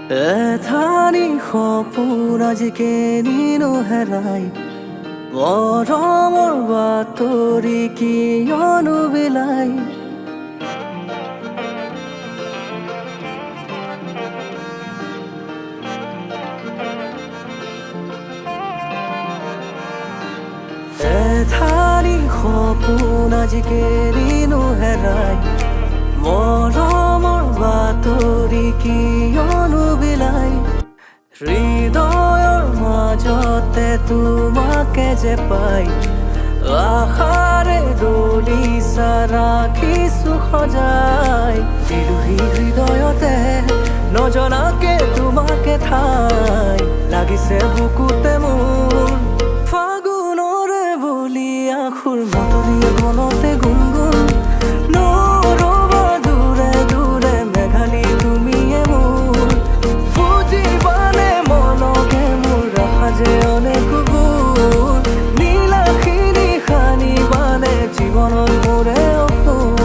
এথানি সপোন আজি কেনিনো হেৰাই মৰমৰ বাতৰি কিয়নো বিলাই এথানি সপোন আজি কেনিনো হেৰাই মৰমৰ বাতৰি কিয়নো বিলাই হৃদয়ৰ মাজতে তোমাকে যে পাই আশাৰে দলিচা ৰাখিছো সজাই দিলোহি হৃদয়তে নজনাকে তোমাকে ঠাই লাগিছে বুকুতে মোৰ ফাগুনৰে বলিয়া সুৰ মতলীয়া মনতে গুণগুণ নৰবা দূৰে দূৰে মেঘালী তুমিয়ে মোৰ বুজিবানে মনকে মোৰ ৰাখা যে অনেক গুণ নীলাখিনি সানিবানে জীৱনত মোৰে অসুখ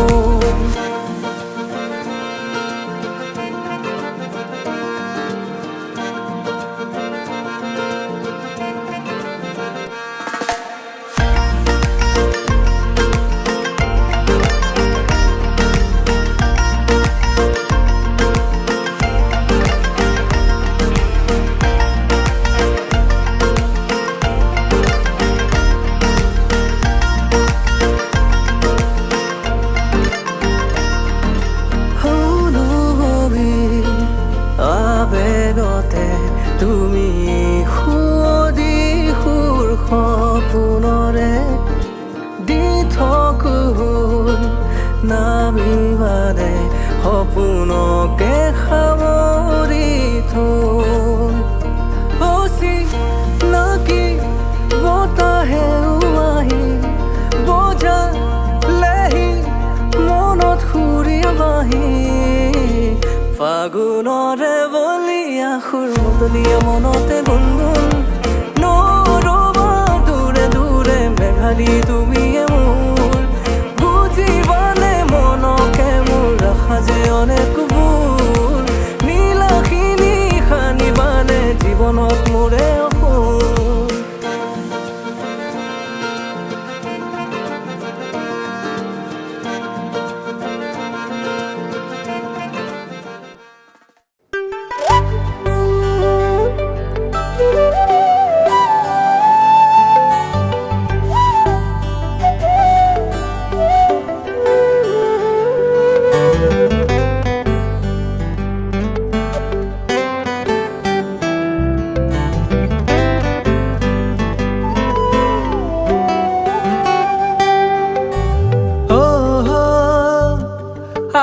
তুমি সুদি সুৰ সপোনৰে দি থকো নামিবানে সপোনকে সামৰি থৈ অচিনাকি বতাহেও আহি বজালেহি মনত সুৰীয়া বাহি ফাগুনৰে বলিয়া সুৰ মতলীয়া মনতে গুণগুণ নৰবা দূৰে দূৰে মেঘালী তুমিয়ে মোৰ বুজিবানে মনকে মোৰ ৰাখা যে অনেক ভুল নীলাখিনি সানিবানে জীৱনত মোৰে অসুখ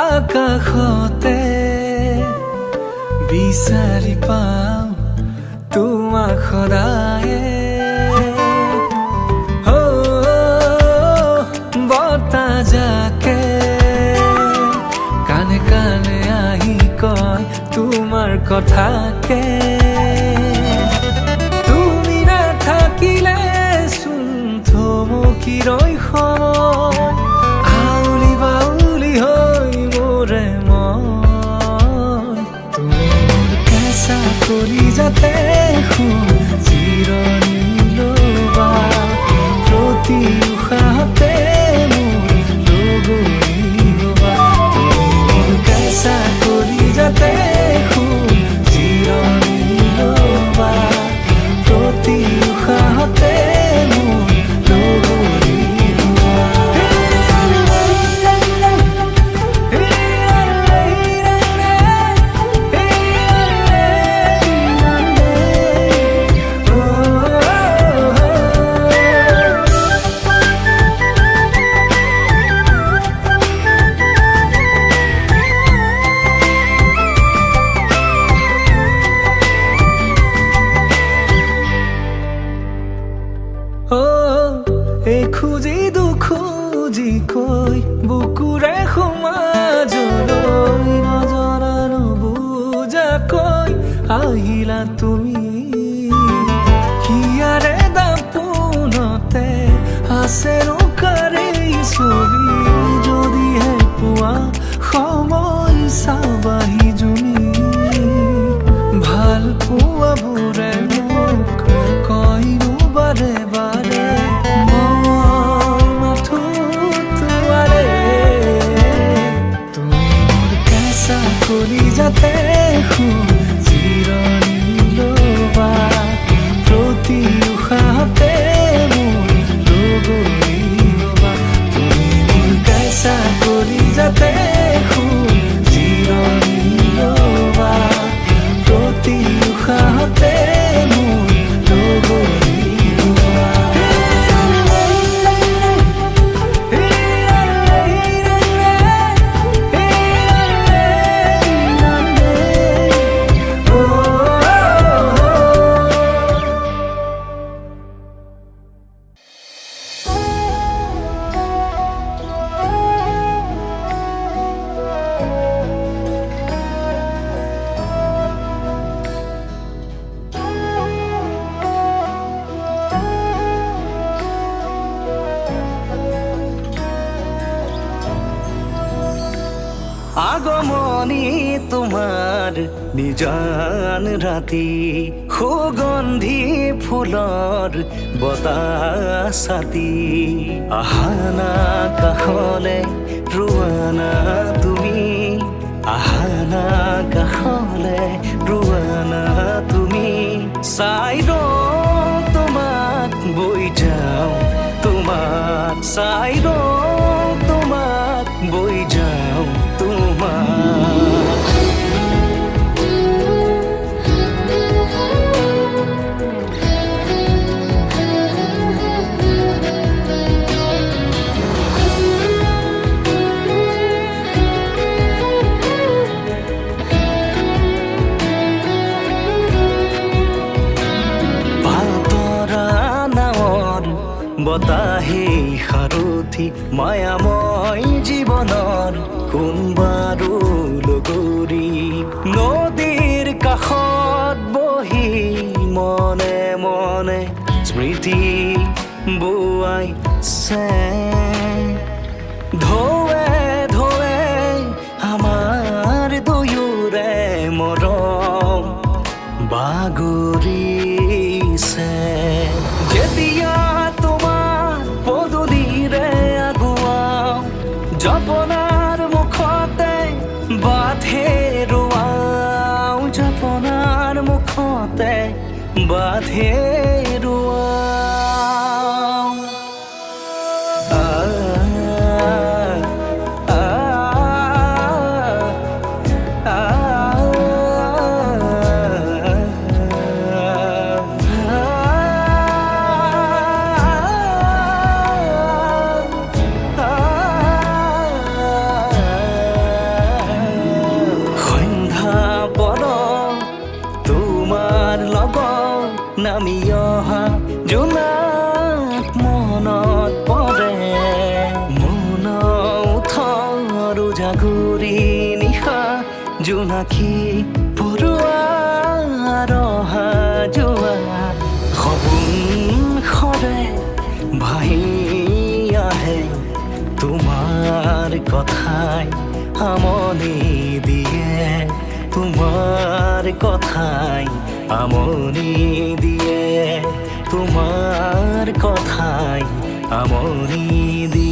আকাশতে বিচাৰি পাওঁ তোমাক সদায়ে বতাহ জাকে কানে কানে আহি কয় তোমাৰ কথাকে তুমি নাথাকিলে চোন থমকি ৰয় সময় আউলি বাউলি হৈ মোৰে মন তুমি মোৰ কেঁচা কৰি যাতে জিৰণি ল'বা প্ৰতি উশাহতে মোৰ লগৰী হ'বা তুমি মোৰ কেঁচা কৰি যাতে জিৰণি ল'বা প্ৰতি উশাহতে মোৰ লগৰী খুজি দুখুজি কৈ বুকুৰে সমাজলৈ নজৰা নুবুজাকৈ আহিলা তুমি হিয়াৰে দাপোনতে আছে কাৰ ছবি যদিহে পোৱা সময় চাবাহি জুমি কলিজাতে শুন জিৰণি ল'বা প্ৰতি উশাহতে মোৰ লগৰী হ'বা তুমি মোৰ কেঁচা কলিজাতে শুন জিৰণি ল'বা প্ৰতি উশাহতে মোৰ লগৰী হ'বা আগমনী তোমাৰ নিজান ৰাতি সুগন্ধি ফুলৰ বতাহ ছাতি আহানা কাষলে ৰোৱানা তুমি আহানা কাষলে ৰোৱানা তুমি চাই ৰওঁ তোমাক বৈ যাওঁ তোমাক চাই ৰওঁ তোমাক বৈ যাওঁ বতাহে সাৰথি মায়াময় জীৱনৰ কোনবাৰো লগৰী নদীৰ কাষত বহি মনে মনে স্মৃতি বোৱাইছে ঢৌৱে ঢৌৱে আমাৰ দুয়োৰে মৰম বাগৰিছে যেতিয়া জপনাৰ মুখতে বাঁধে ৰোৱাও জপনাৰ মুখতে বাঁধে ৰোৱাও নামি অহা জোনাক মনত পৰে মন উঠৰ জাগৰি নিশা জোনাকী পৰুৱা ৰহা যোৱা সপোন সৰে ভাহি আহে তোমাৰ কথাই আমনি দিয়ে তোমাৰ কথাই আমনি দিয়ে তোমাৰ কথাই আমনি দিয়ে